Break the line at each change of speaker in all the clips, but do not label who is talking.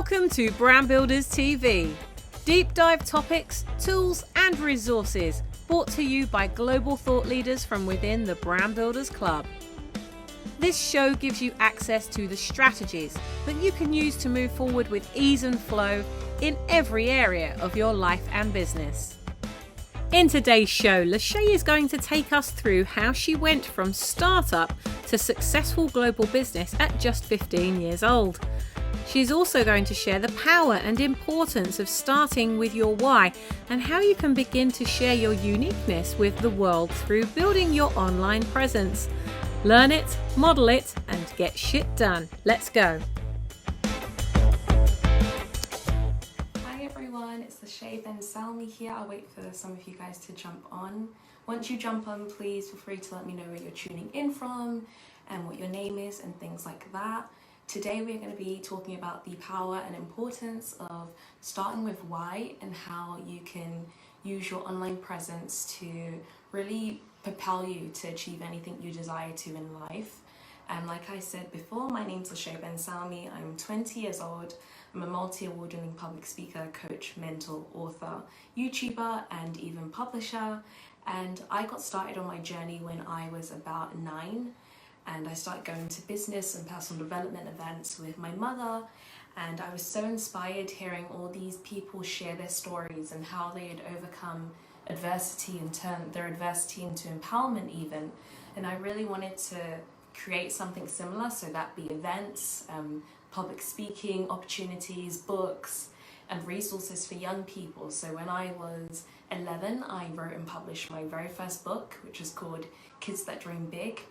Welcome to Brand Builders TV. Deep dive topics, tools and resources brought to you by global thought leaders from within the Brand Builders Club. This show gives you access to the strategies that you can use to move forward with ease and flow in every area of your life and business. In today's show, Lashai is going to take us through how she went from startup to successful global business at just 15 years old. She's also going to share the power and importance of starting with your why and how you can begin to share your uniqueness with the world through building your online presence. Learn it, model it, and get shit done. Let's go.
Hi everyone, it's Lashai and Salmi here. I'll wait for some of you guys to jump on. Once you jump on, please feel free to let me know where you're tuning in from and what your name is and things like that. Today we're going to be talking about the power and importance of starting with why and how you can use your online presence to really propel you to achieve anything you desire to in life. And like I said before, my name's Lashai Salmi. I'm 20 years old. I'm a multi-award winning public speaker, coach, mentor, author, YouTuber, and even publisher. And I got started on my journey when I was about 9. And I started going to business and personal development events with my mother, and I was so inspired hearing all these people share their stories and how they had overcome adversity and turned their adversity into empowerment even. And I really wanted to create something similar, so that be events, public speaking opportunities, books and resources for young people. So when I was 11, I wrote and published my very first book, which is called Kids That Dream Big.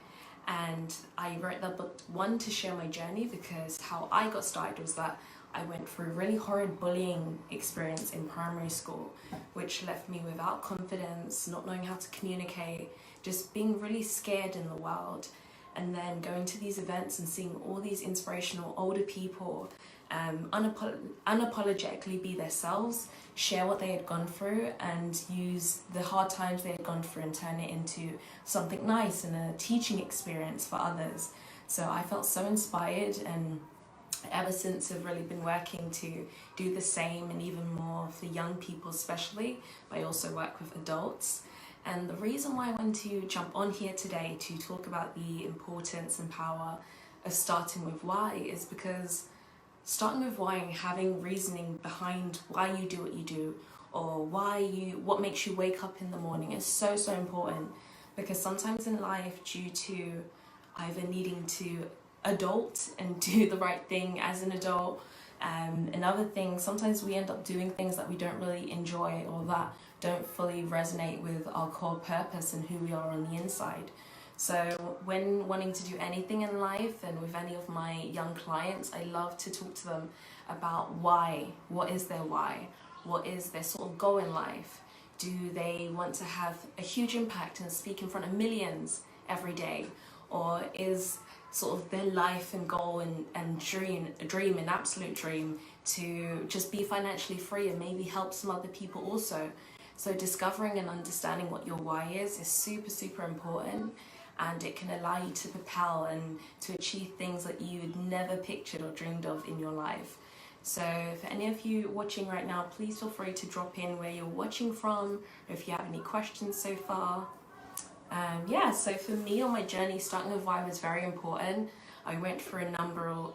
And I wrote that book, one, to share my journey, because how I got started was that I went through a really horrid bullying experience in primary school, which left me without confidence, not knowing how to communicate, just being really scared in the world. And then going to these events and seeing all these inspirational older people unapologetically be themselves, share what they had gone through and use the hard times they had gone through and turn it into something nice and a teaching experience for others. So I felt so inspired, and ever since I've really been working to do the same and even more for young people especially. I also work with adults. And the reason why I want to jump on here today to talk about the importance and power of starting with why is because starting with why and having reasoning behind why you do what you do, or what makes you wake up in the morning, is so important. Because sometimes in life, due to either needing to adult and do the right thing as an adult, and other things, sometimes we end up doing things that we don't really enjoy or that don't fully resonate with our core purpose and who we are on the inside. So when wanting to do anything in life, and with any of my young clients, I love to talk to them about why. What is their why? What is their sort of goal in life? Do they want to have a huge impact and speak in front of millions every day? Or is sort of their life and goal and dream, an absolute dream, to just be financially free and maybe help some other people also? So discovering and understanding what your why is super important. And it can allow you to propel and to achieve things that you'd never pictured or dreamed of in your life. So for any of you watching right now, please feel free to drop in where you're watching from, or if you have any questions so far. So for me on my journey, starting with why was very important. I went through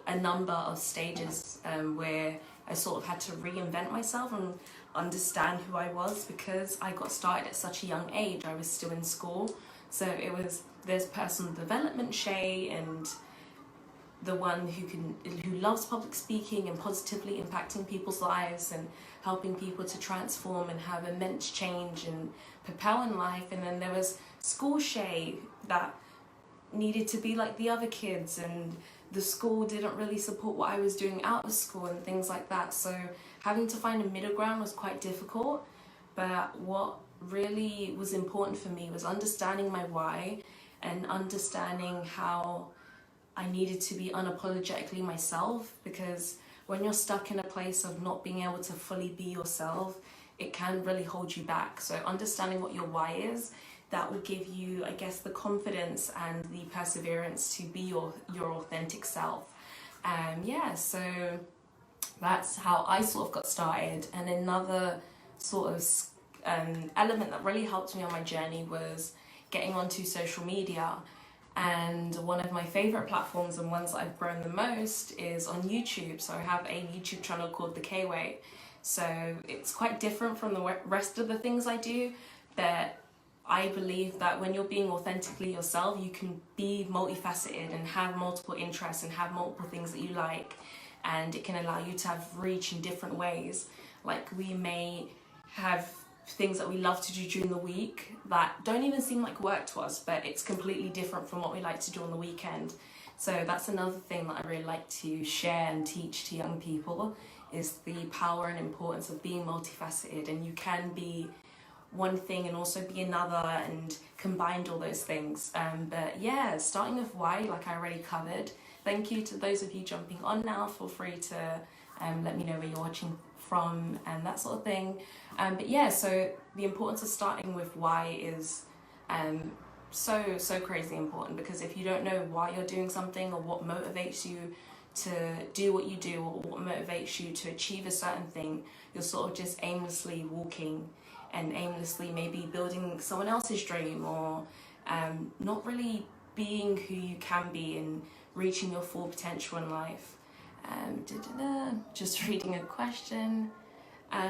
a number of stages where I sort of had to reinvent myself and understand who I was, because I got started at such a young age. I was still in school. So there's personal development Shay, and the one who loves public speaking and positively impacting people's lives and helping people to transform and have immense change and propel in life. And then there was school Shay that needed to be like the other kids, and the school didn't really support what I was doing out of school and things like that. So having to find a middle ground was quite difficult. But what really was important for me was understanding my why and understanding how I needed to be unapologetically myself, because when you're stuck in a place of not being able to fully be yourself, it can really hold you back. So understanding what your why is, that will give you, I guess, the confidence and the perseverance to be your authentic self. So That's how I sort of got started. And another sort of element that really helped me on my journey was getting onto social media. And one of my favorite platforms and ones that I've grown the most is on YouTube. So I have a YouTube channel called The K-Way. So it's quite different from the rest of the things I do, but I believe that when you're being authentically yourself, you can be multifaceted and have multiple interests and have multiple things that you like, and it can allow you to have reach in different ways. Like, we may have things that we love to do during the week that don't even seem like work to us, but it's completely different from what we like to do on the weekend. So that's another thing that I really like to share and teach to young people, is the power and importance of being multifaceted, and you can be one thing and also be another, and combined all those things. But yeah, starting with why, like I already covered. Thank you to those of you jumping on now. Feel free to let me know where you're watching from and that sort of thing. But yeah, so the importance of starting with why is so crazy important, because if you don't know why you're doing something, or what motivates you to do what you do, or what motivates you to achieve a certain thing, you're sort of just aimlessly walking and aimlessly maybe building someone else's dream, or not really being who you can be and reaching your full potential in life. Just reading a question.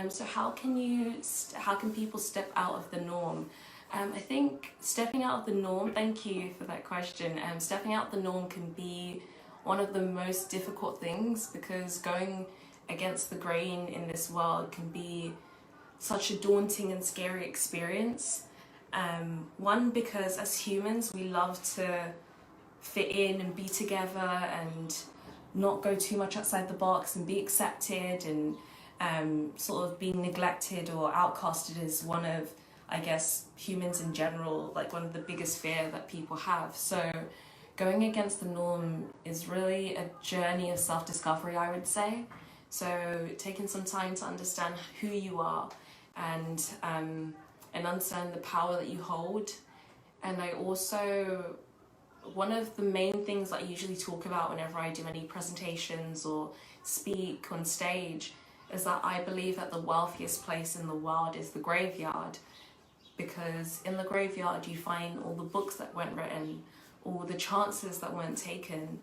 So how can people step out of the norm? I think stepping out of the norm, thank you for that question. Stepping out of the norm can be one of the most difficult things, because going against the grain in this world can be such a daunting and scary experience. One, because as humans we love to fit in and be together and not go too much outside the box and be accepted, and sort of being neglected or outcasted is one of, I guess, humans in general, like one of the biggest fear that people have. So going against the norm is really a journey of self-discovery, I would say. So taking some time to understand who you are, and understand the power that you hold. And I also, one of the main things that I usually talk about whenever I do any presentations or speak on stage is that I believe that the wealthiest place in the world is the graveyard, because in the graveyard you find all the books that weren't written, all the chances that weren't taken,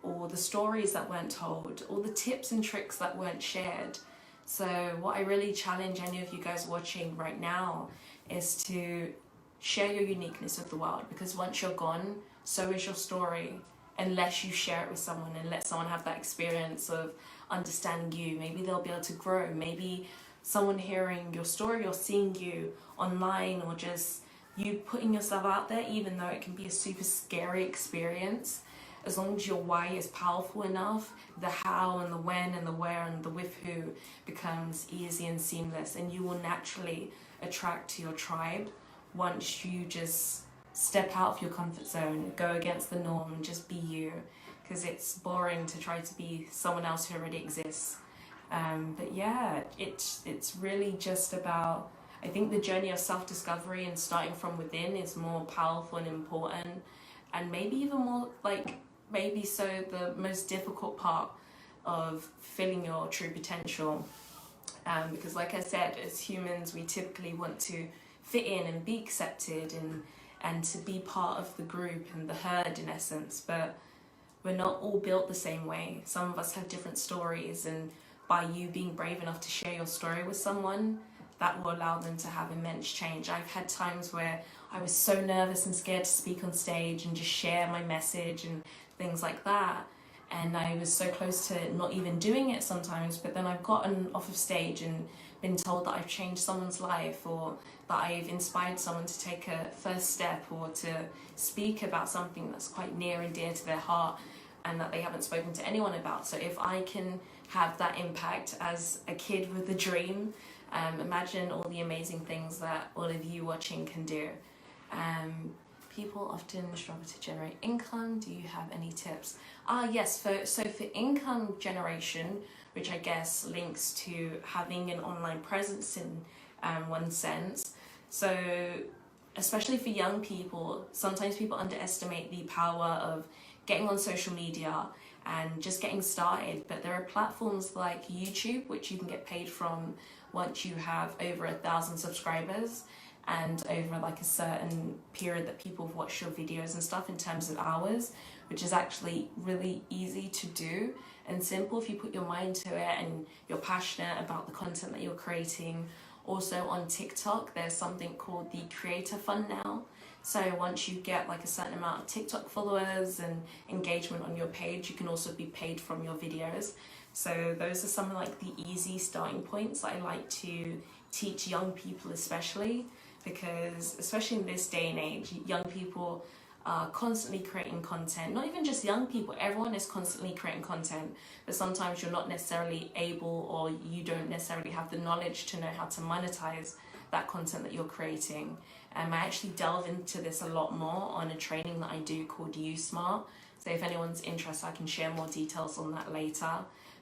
all the stories that weren't told, all the tips and tricks that weren't shared. So what I really challenge any of you guys watching right now is to share your uniqueness with the world, because once you're gone, so is your story, unless you share it with someone and let someone have that experience of understanding you. Maybe they'll be able to grow. Maybe someone hearing your story or seeing you online, or just you putting yourself out there, even though it can be a super scary experience, as long as your why is powerful enough, the how and the when and the where and the with who becomes easy and seamless, and you will naturally attract to your tribe once you just step out of your comfort zone, go against the norm, and just be you, because it's boring to try to be someone else who already exists. But yeah, it's really just about, I think the journey of self-discovery and starting from within is more powerful and important, and maybe even more maybe the most difficult part of filling your true potential. Because like I said, as humans we typically want to fit in and be accepted and to be part of the group and the herd in essence, but we're not all built the same way. Some of us have different stories, and by you being brave enough to share your story with someone, that will allow them to have immense change. I've had times where I was so nervous and scared to speak on stage and just share my message and things like that, and I was so close to not even doing it sometimes, but then I've gotten off of stage and been told that I've changed someone's life, or that I've inspired someone to take a first step, or to speak about something that's quite near and dear to their heart and that they haven't spoken to anyone about. So if I can have that impact as a kid with a dream, imagine all the amazing things that all of you watching can do. People often struggle to generate income. Do you have any tips? Yes, so for income generation, which I guess links to having an online presence in one sense. So especially for young people, sometimes people underestimate the power of getting on social media and just getting started. But there are platforms like YouTube, which you can get paid from once you have over 1,000 subscribers and over like a certain period that people have watched your videos and stuff in terms of hours, which is actually really easy to do and simple if you put your mind to it and you're passionate about the content that you're creating. Also on TikTok, there's something called the Creator Fund now. So once you get like a certain amount of TikTok followers and engagement on your page, you can also be paid from your videos. So those are some of like the easy starting points I like to teach young people, especially because especially in this day and age, young people are constantly creating content. Not even just young people, everyone is constantly creating content, but sometimes you're not necessarily able, or you don't necessarily have the knowledge to know how to monetize that content that you're creating. I actually delve into this a lot more on a training that I do called USmart. So if anyone's interested, I can share more details on that later.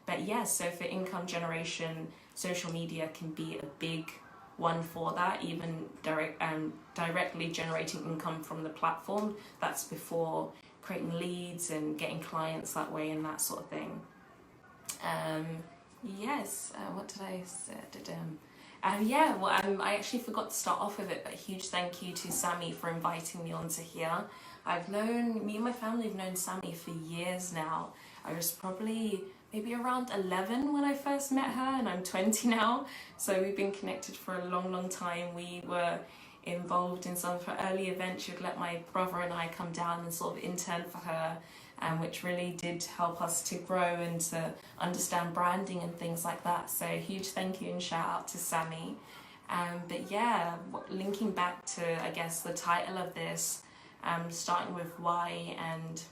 But yes, so for income generation, social media can be a big one for that, even directly generating income from the platform. That's before creating leads and getting clients that way and that sort of thing. What did I say? I actually forgot to start off with it, but a huge thank you to Salmi for inviting me onto here. Me and my family have known Salmi for years now. I was probably maybe around 11 when I first met her, and I'm 20 now. So we've been connected for a long time. We were involved in some of her early events. She would let my brother and I come down and sort of intern for her, which really did help us to grow and to understand branding and things like that. So huge thank you and shout out to Salmi. But yeah, linking back to, I guess, the title of this, starting with why, and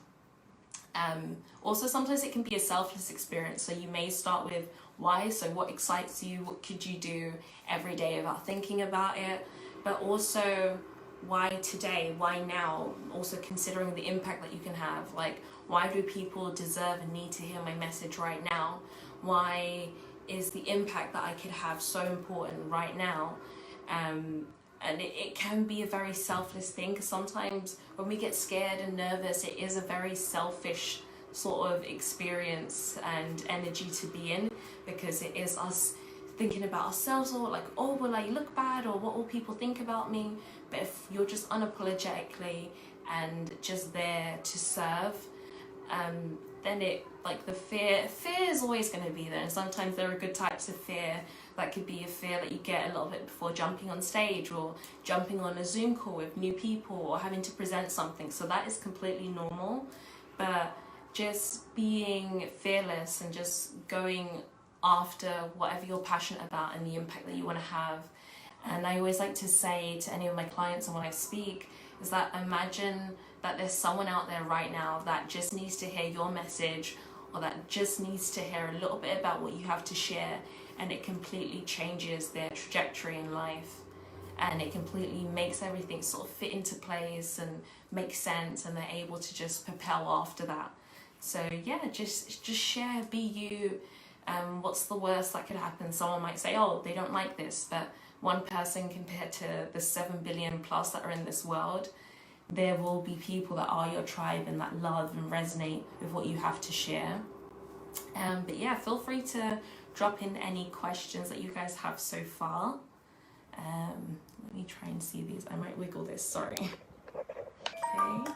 also sometimes it can be a selfless experience. So you may start with why, so what excites you, what could you do every day without thinking about it, but also why today, why now, also considering the impact that you can have. Like, why do people deserve and need to hear my message right now? Why is the impact that I could have so important right now? And it can be a very selfless thing, because sometimes when we get scared and nervous, it is a very selfish sort of experience and energy to be in, because it is us thinking about ourselves, or like, oh, will I look bad, or what will people think about me? But if you're just unapologetically and just there to serve, then it, like, the fear is always going to be there. And sometimes there are good types of fear. That could be a fear that you get a little bit before jumping on stage, or jumping on a Zoom call with new people, or having to present something. So that is completely normal. But just being fearless and just going after whatever you're passionate about and the impact that you want to have. And I always like to say to any of my clients and when I speak, is that imagine that there's someone out there right now that just needs to hear your message, or that just needs to hear a little bit about what you have to share, and it completely changes their trajectory in life, and it completely makes everything sort of fit into place and make sense, and they're able to just propel after that. So yeah, just share, be you. What's the worst that could happen? Someone might say, oh, they don't like this, but one person compared to the 7 billion plus that are in this world, there will be people that are your tribe and that love and resonate with what you have to share. But yeah, feel free to drop in any questions that you guys have so far. Let me try and see these. I might wiggle this, sorry. Okay.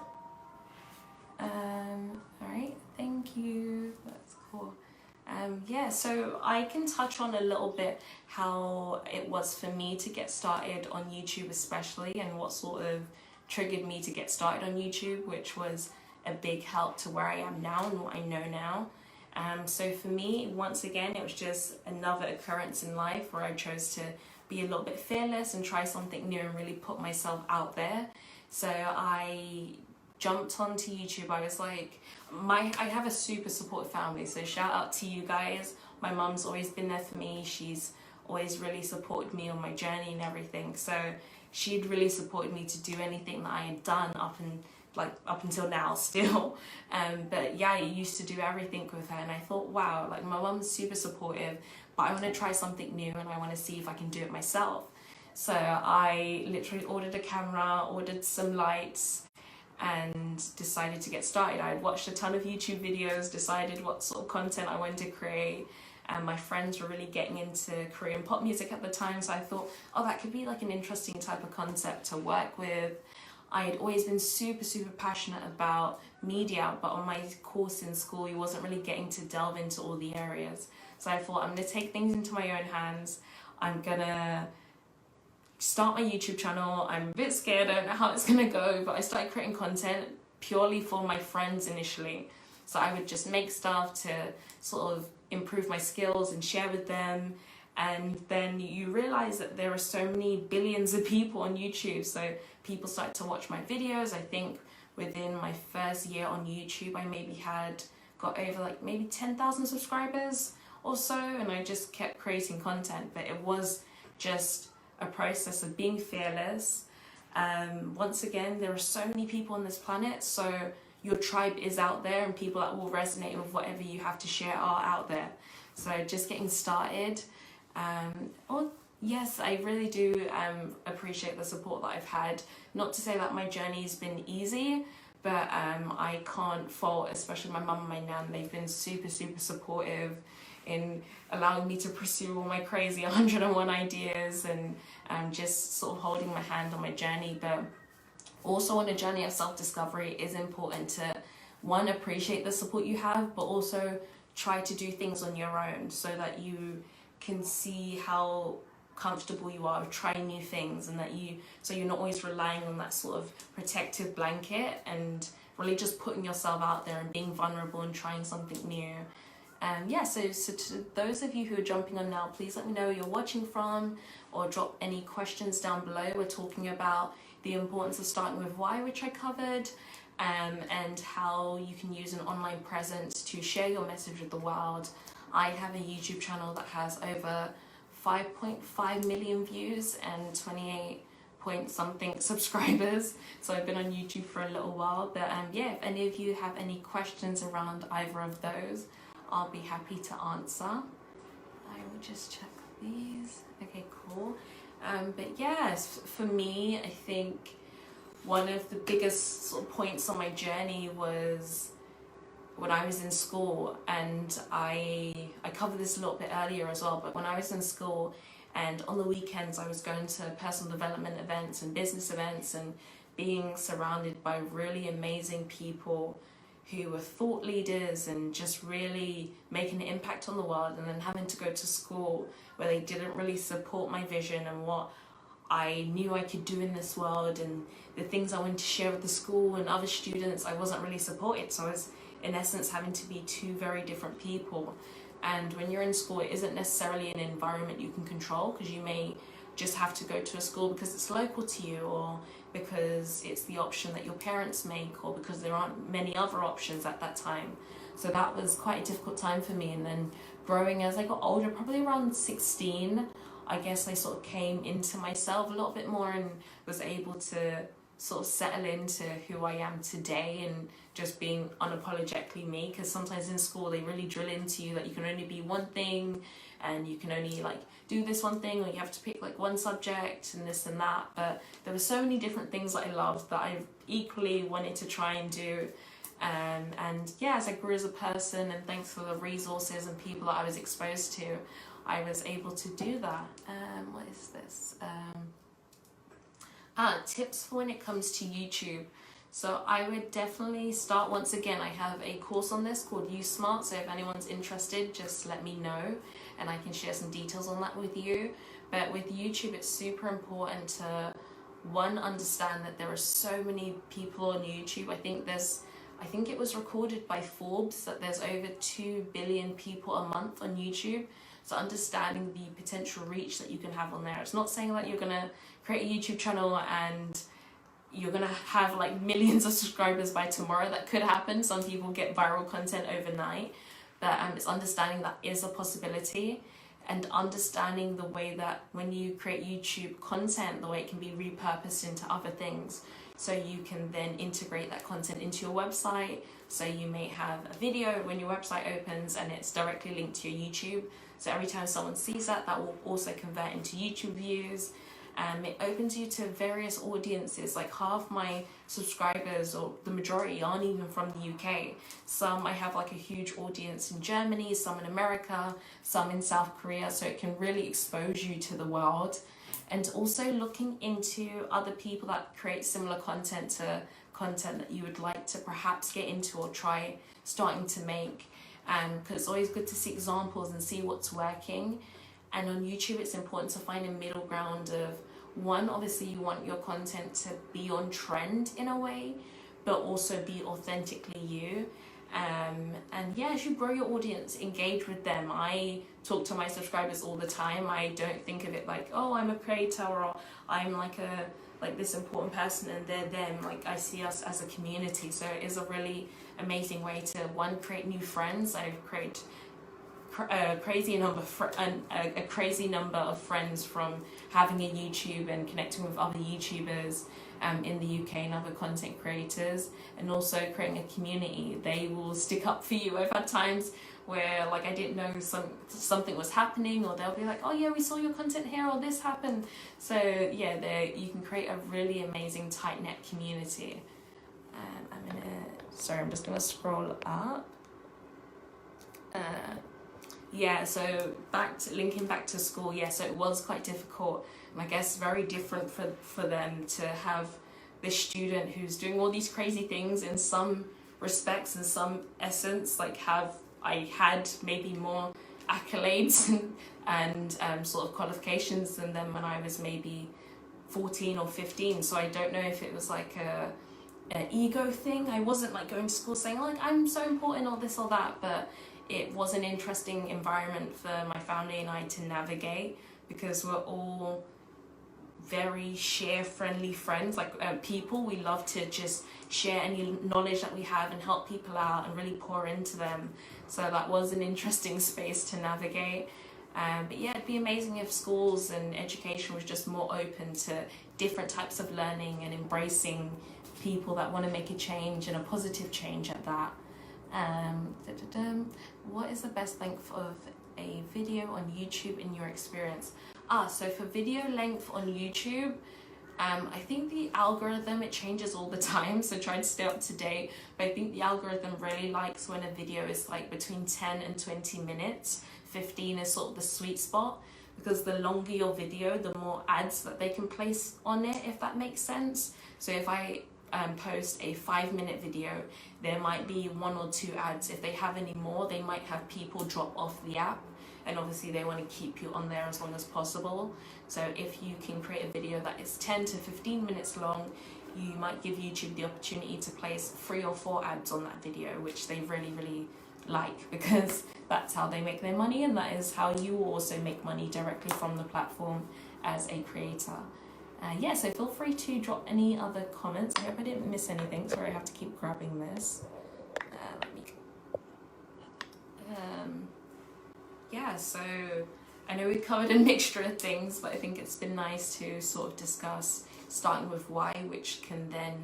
All right, thank you. That's cool. Yeah, so I can touch on a little bit how it was for me to get started on YouTube especially, and what sort of triggered me to get started on YouTube, which was a big help to where I am now and what I know now. So for me, once again, it was just another occurrence in life where I chose to be a little bit fearless and try something new and really put myself out there. So I jumped onto YouTube. I was like, I have a super supportive family, so shout out to you guys. My mum's always been there for me. She's always really supported me on my journey and everything. So she'd really supported me to do anything that I had done up until now still. But yeah, I used to do everything with her, and I thought, wow, like, my mum's super supportive, but I want to try something new and I want to see if I can do it myself. So I literally ordered a camera, ordered some lights, and decided to get started. I watched a ton of YouTube videos, decided what sort of content I wanted to create, and my friends were really getting into Korean pop music at the time, so I thought, oh, that could be like an interesting type of concept to work with. I had always been super passionate about media, but on my course in school, you wasn't really getting to delve into all the areas. So I thought, I'm gonna take things into my own hands. I'm gonna start my YouTube channel. I'm a bit scared, I don't know how it's gonna go, but I started creating content purely for my friends initially. So I would just make stuff to sort of improve my skills and share with them. And then you realize that there are so many billions of people on YouTube. So people start to watch my videos. I think within my first year on YouTube, I got over like maybe 10,000 subscribers or so. And I just kept creating content, but it was just a process of being fearless. Once again, there are so many people on this planet. So your tribe is out there, and people that will resonate with whatever you have to share are out there. So just getting started. Yes, I really do appreciate the support that I've had. Not to say that my journey's been easy, but I can't fault, especially my mum and my nan. They've been super supportive in allowing me to pursue all my crazy 101 ideas, and just sort of holding my hand on my journey. But also on a journey of self-discovery, it is important to, one, appreciate the support you have, but also try to do things on your own so that you can see how comfortable you are with trying new things, and so you're not always relying on that sort of protective blanket, and really just putting yourself out there and being vulnerable and trying something new. So to those of you who are jumping on now, please let me know where you're watching from, or drop any questions down below. We're talking about the importance of starting with why, which I covered, and how you can use an online presence to share your message with the world. I have a YouTube channel that has over 5.5 million views and 28 point something subscribers. So I've been on YouTube for a little while. But if any of you have any questions around either of those, I'll be happy to answer. I will just check these. Okay, cool. But yes, for me, I think one of the biggest sort of points on my journey was when I was in school, and I covered this a little bit earlier as well, but when I was in school and on the weekends I was going to personal development events and business events and being surrounded by really amazing people who were thought leaders and just really making an impact on the world, and then having to go to school where they didn't really support my vision and what I knew I could do in this world, and the things I wanted to share with the school and other students, I wasn't really supported. So I was in essence having to be two very different people. And when you're in school, it isn't necessarily an environment you can control, because you may just have to go to a school because it's local to you, or because it's the option that your parents make, or because there aren't many other options at that time. So that was quite a difficult time for me. And then growing as I got older, probably around 16, I guess I sort of came into myself a little bit more and was able to sort of settle into who I am today and just being unapologetically me. Because sometimes in school they really drill into you that you can only be one thing, and you can only like do this one thing, or you have to pick like one subject and this and that. But there were so many different things that I loved that I equally wanted to try and do. And yeah, as I grew as a person, and thanks for the resources and people that I was exposed to, I was able to do that. What is this? Tips for when it comes to YouTube. So I would definitely start, once again, I have a course on this called You Smart, so if anyone's interested, just let me know and I can share some details on that with you. But with YouTube, it's super important to, one, understand that there are so many people on YouTube. I think it was recorded by Forbes that there's over 2 billion people a month on YouTube. So understanding the potential reach that you can have on there. It's not saying that you're gonna create a YouTube channel and you're gonna have like millions of subscribers by tomorrow. That could happen. Some people get viral content overnight, but it's understanding that is a possibility, and understanding the way that when you create YouTube content, the way it can be repurposed into other things. So you can then integrate that content into your website. So you may have a video when your website opens and it's directly linked to your YouTube. So every time someone sees that, that will also convert into YouTube views. It opens you to various audiences. Like half my subscribers, or the majority, aren't even from the UK. Some I have like a huge audience in Germany, some in America, some in South Korea, so it can really expose you to the world. And also looking into other people that create similar content to content that you would like to perhaps get into or try starting to make. Because it's always good to see examples and see what's working. And on YouTube, it's important to find a middle ground of, one, obviously you want your content to be on trend in a way, but also be authentically you. And yeah, as you grow your audience, engage with them. I talk to my subscribers all the time. I don't think of it like, oh, I'm a creator, or I'm like this important person and they're them. Like, I see us as a community. So it is a really amazing way to, one, create new friends. I've created a crazy number of friends from having a YouTube and connecting with other YouTubers in the UK and other content creators, and also creating a community. They will stick up for you. I've had times where like I didn't know something was happening, or they'll be like, oh yeah, we saw your content here, or this happened. So yeah, you can create a really amazing tight-knit community. I'm just gonna scroll up. Yeah, so linking back to school, yeah, so it was quite difficult, and I guess very different for them to have this student who's doing all these crazy things in some respects, in some essence, like I had maybe more accolades and sort of qualifications than them when I was maybe 14 or 15. So I don't know if it was like an ego thing. I wasn't like going to school saying like I'm so important or this or that, but it was an interesting environment for my family and I to navigate, because we're all very share-friendly friends, like people. We love to just share any knowledge that we have and help people out and really pour into them. So that was an interesting space to navigate. But yeah, it'd be amazing if schools and education was just more open to different types of learning and embracing people that want to make a change, and a positive change at that. What is the best length of a video on YouTube in your experience? So for video length on YouTube, I think the algorithm, it changes all the time, so try to stay up to date. But I think the algorithm really likes when a video is like between 10 and 20 minutes. 15 is sort of the sweet spot, because the longer your video, the more ads that they can place on it, if that makes sense. So if I post a 5-minute video, there might be 1 or 2 ads. If they have any more, they might have people drop off the app, and obviously they want to keep you on there as long as possible. So if you can create a video that is 10 to 15 minutes long, you might give YouTube the opportunity to place 3 or 4 ads on that video, which they really, really like, because that's how they make their money, and that is how you also make money directly from the platform as a creator. Yeah, so feel free to drop any other comments. I hope I didn't miss anything. Sorry, I have to keep grabbing this. Yeah, so I know we covered a mixture of things, but I think it's been nice to sort of discuss, starting with why, which can then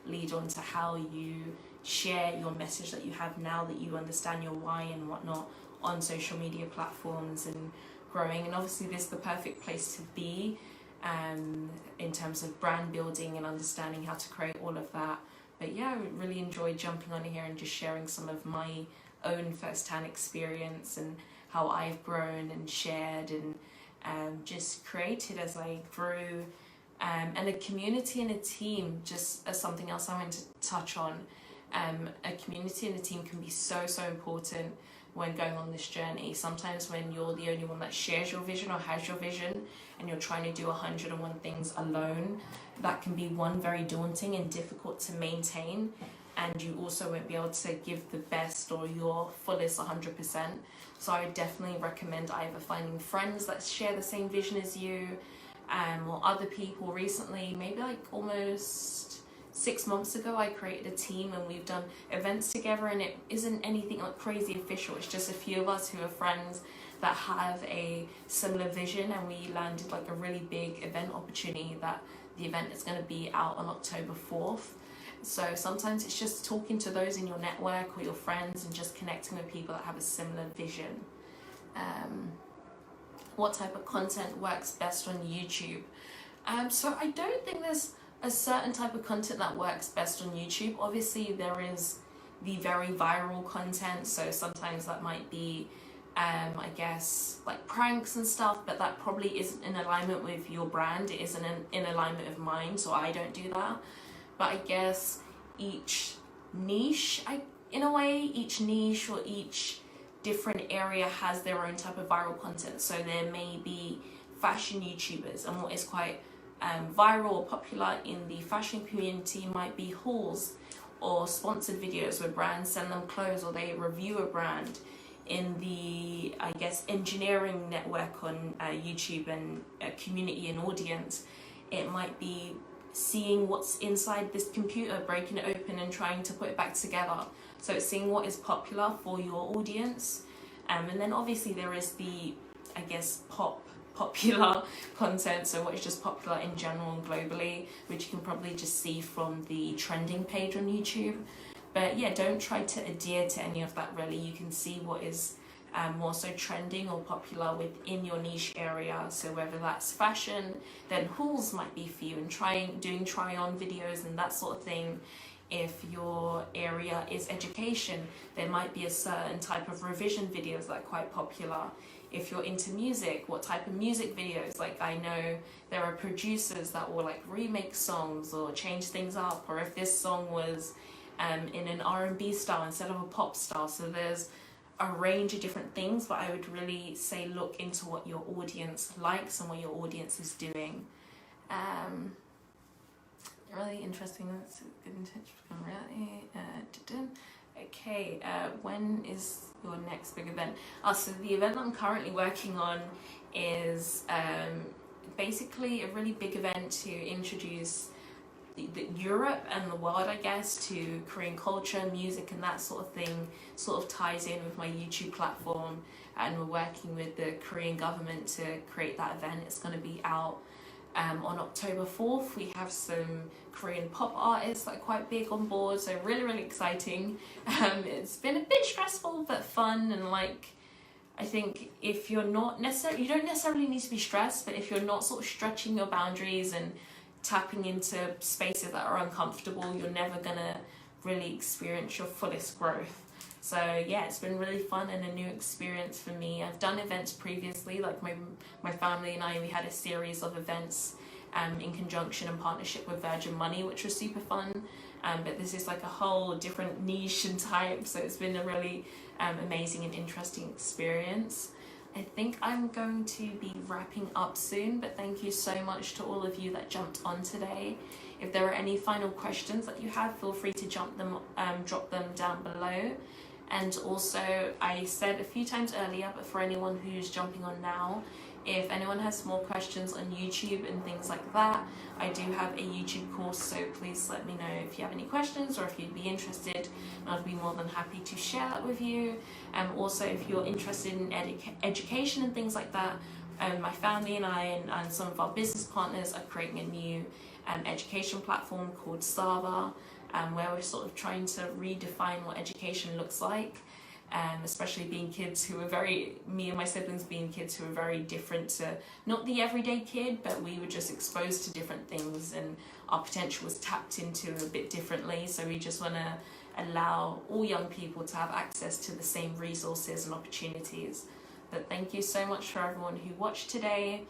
lead on to how you share your message that you have now that you understand your why and whatnot on social media platforms and growing. And obviously this is the perfect place to be in terms of brand building and understanding how to create all of that. But yeah, I really enjoyed jumping on here and just sharing some of my own first-hand experience and how I've grown and shared and just created as I grew, and a community and a team, just as something else I want to touch on. A community and a team can be so important when going on this journey. Sometimes when you're the only one that shares your vision or has your vision and you're trying to do 101 things alone, that can be, one, very daunting and difficult to maintain, and you also won't be able to give the best or your fullest 100%. So I would definitely recommend either finding friends that share the same vision as you, or other people. Recently, maybe like almost 6 months ago, I created a team and we've done events together, and it isn't anything like crazy official. It's just a few of us who are friends that have a similar vision, and we landed like a really big event opportunity that the event is going to be out on October 4th. So sometimes it's just talking to those in your network or your friends and just connecting with people that have a similar vision. What type of content works best on YouTube? So I don't think there's a certain type of content that works best on YouTube. Obviously, there is the very viral content, so sometimes that might be I guess like pranks and stuff, but that probably isn't in alignment with your brand. It isn't in alignment with mine, so I don't do that. But I guess each niche, each niche or each different area has their own type of viral content. So there may be fashion YouTubers, and what is quite viral or popular in the fashion community might be hauls or sponsored videos where brands send them clothes or they review a brand. In the, I guess, engineering network on YouTube and community and audience, it might be seeing what's inside this computer, breaking it open and trying to put it back together. So it's seeing what is popular for your audience. And then obviously there is the, I guess, popular content, so what is just popular in general and globally, which you can probably just see from the trending page on YouTube. But yeah, don't try to adhere to any of that really. You can see what is more so trending or popular within your niche area. So whether that's fashion, then hauls might be for you, and doing try-on videos and that sort of thing. If your area is education, there might be a certain type of revision videos that are quite popular. If you're into music, what type of music videos? Like I know there are producers that will like remake songs or change things up, or if this song was in an R&B style instead of a pop style. So there's a range of different things, but I would really say look into what your audience likes and what your audience is doing. Really interesting. That's a good intention. Okay, when is your next big event? So the event I'm currently working on is basically a really big event to introduce Europe and the world, I guess, to Korean culture, music and that sort of thing. Sort of ties in with my YouTube platform, and we're working with the Korean government to create that event. It's going to be out on October 4th. We have some Korean pop artists that are quite big on board, so really exciting. It's been a bit stressful but fun, and like I think if you're not necessarily, you don't necessarily need to be stressed, but if you're not sort of stretching your boundaries and tapping into spaces that are uncomfortable, you're never gonna really experience your fullest growth. So yeah, it's been really fun and a new experience for me. I've done events previously, like my family and I, we had a series of events in conjunction and partnership with Virgin Money, which was super fun. But this is like a whole different niche and type, so it's been a really amazing and interesting experience. I think I'm going to be wrapping up soon, but thank you so much to all of you that jumped on today. If there are any final questions that you have, feel free to drop them down below. And also, I said a few times earlier, but for anyone who's jumping on now, if anyone has more questions on YouTube and things like that, I do have a YouTube course, so please let me know if you have any questions or if you'd be interested, and I'd be more than happy to share that with you. Also, if you're interested in education and things like that, my family and I and some of our business partners are creating a new education platform called Sava, where we're sort of trying to redefine what education looks like. Especially being kids who are me and my siblings being kids who are very different to not the everyday kid, but we were just exposed to different things and our potential was tapped into a bit differently. So we just want to allow all young people to have access to the same resources and opportunities. But thank you so much for everyone who watched today.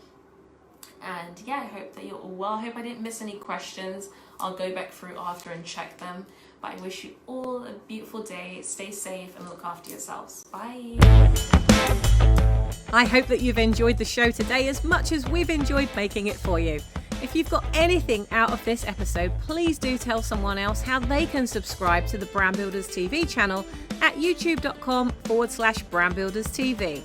And yeah, I hope that you're all well. I hope I didn't miss any questions. I'll go back through after and check them. But I wish you all a beautiful day. Stay safe and look after yourselves. Bye.
I hope that you've enjoyed the show today as much as we've enjoyed making it for you. If you've got anything out of this episode, please do tell someone else how they can subscribe to the Brand Builders TV channel at youtube.com/brandbuilderstv.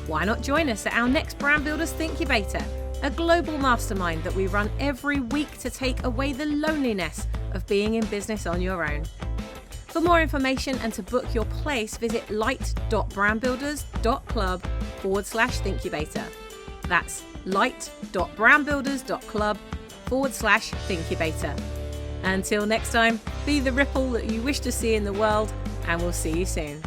Why not join us at our next Brand Builders Thinkubator, a global mastermind that we run every week to take away the loneliness of being in business on your own. For more information and to book your place, visit light.brandbuilders.club/Thinkubator. That's light.brandbuilders.club/Thinkubator. Until next time, be the ripple that you wish to see in the world, and we'll see you soon.